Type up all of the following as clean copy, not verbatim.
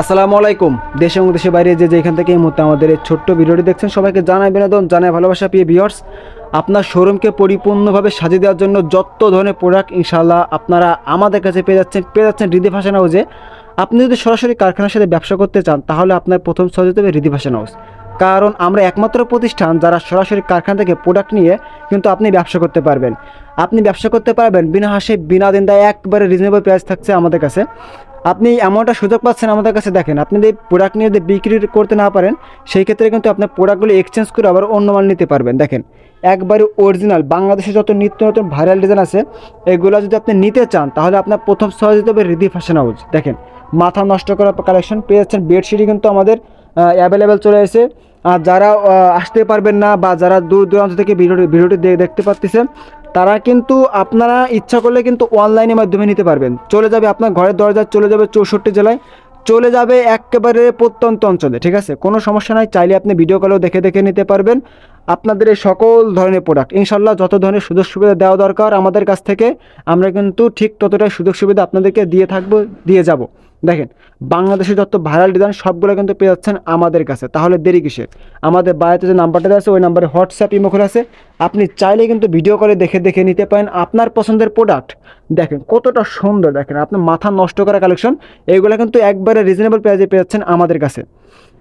আসসালামু আলাইকুম। দেশে এবং দেশের বাইরে যে যেখান থেকে এই মুহূর্তে আমাদের এই ছোট্ট ভিডিওটি দেখছেন, সবাইকে জানাই বিনোদন, জানাই ভালোবাসা। প্রিয় ভিউয়ার্স, আপনার শোরুমকে পরিপূর্ণভাবে সাজিয়ে দেওয়ার জন্য যত ধরনের প্রোডাক্ট ইনশাআল্লাহ আপনারা আমাদের কাছে পেয়ে যাচ্ছেন রিদি ফ্যাশন হাউসে। আপনি যদি সরাসরি কারখানার সাথে ব্যবসা করতে চান, তাহলে আপনার প্রথম চয়েস হতে হবে রিদি ফ্যাশন হাউস। কারণ আমরা একমাত্র প্রতিষ্ঠান যারা সরাসরি কারখানা থেকে প্রোডাক্ট নিয়ে কিন্তু আপনি ব্যবসা করতে পারবেন। আপনি ব্যবসা করতে পারবেন বিনা হাসে বিনা দিনদায়, একবারে রিজনেবল প্রাইস থাকছে আমাদের কাছে। আপনি এমনটা সুযোগ পাচ্ছেন আমাদের কাছে। দেখেন, আপনি যদি প্রোডাক্ট নিয়ে যদি বিক্রি করতে না পারেন, সেই ক্ষেত্রে কিন্তু আপনার প্রোডাক্টগুলো এক্সচেঞ্জ করে আবার অন্য মাল নিতে পারবেন। দেখেন, একবারে অরিজিনাল বাংলাদেশে যত নিত্য নতুন ভাইরাল ডিজাইন আছে, এগুলো যদি আপনি নিতে চান, তাহলে আপনার প্রথম চয়েস দিতে হবে রিদি ফ্যাশন হাউস। দেখেন, মাথা নষ্ট করা কালেকশন পেয়ে যাচ্ছেন। বেডশিটই কিন্তু আমাদের অ্যাভেলেবেল চলে এসেছে। আর যারা আসতে পারবেন না বা যারা দূর দূরান্ত থেকে ভিডিওটি দেখতে পাচ্ছেন, তারা কিন্তু আপনারা ইচ্ছা করলে কিন্তু অনলাইনের মাধ্যমে নিতে পারবেন। চলে যাবে আপনার ঘরের দরজায়, চলে যাবে 64 জেলায়, চলে যাবে একেবারে প্রত্যন্ত অঞ্চলে। ঠিক আছে, কোনো সমস্যা নাই। চাইলে আপনি ভিডিও কলেও দেখে দেখে নিতে পারবেন আপনাদের এই সকল ধরনের প্রোডাক্ট। ইনশাল্লাহ যত ধরনের সুযোগ সুবিধা দেওয়া দরকার আমাদের কাছ থেকে, আমরা কিন্তু ঠিক ততটাই সুযোগ সুবিধা আপনাদেরকে দিয়ে যাব। দেখেন, বাংলাদেশের যত ভাইরাল ডিজাইন সবগুলো কিন্তু পেয়ে যাচ্ছেন আমাদের কাছে। তাহলে দেরি কিসের? আমাদের বাড়িতে যে নাম্বারটা আছে, ওই নাম্বারে হোয়াটসঅ্যাপ ইমো খোলা আছে। আপনি চাইলে কিন্তু ভিডিও করে দেখে দেখে নিতে পারেন আপনার পছন্দের প্রোডাক্ট। দেখেন কতটা সুন্দর, দেখেন আপনার মাথা নষ্ট করা কালেকশন। এইগুলো কিন্তু একবারে রিজনেবল প্রাইসে পেয়ে যাচ্ছেন আমাদের কাছে।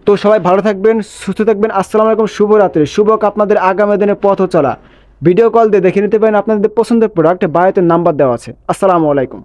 তো সবাই ভালো থাকবেন, সুস্থ থাকবেন। আসসালামু আলাইকুম, শুভরাত্রি। শুভক আপনাদের আগামী দিনের পথ চলা। ভিডিও কল দিয়ে দেখে নিতে পারেন আপনাদের পছন্দের প্রোডাক্ট। বাড়িতে নাম্বার দেওয়া আছে। আসসালামু আলাইকুম।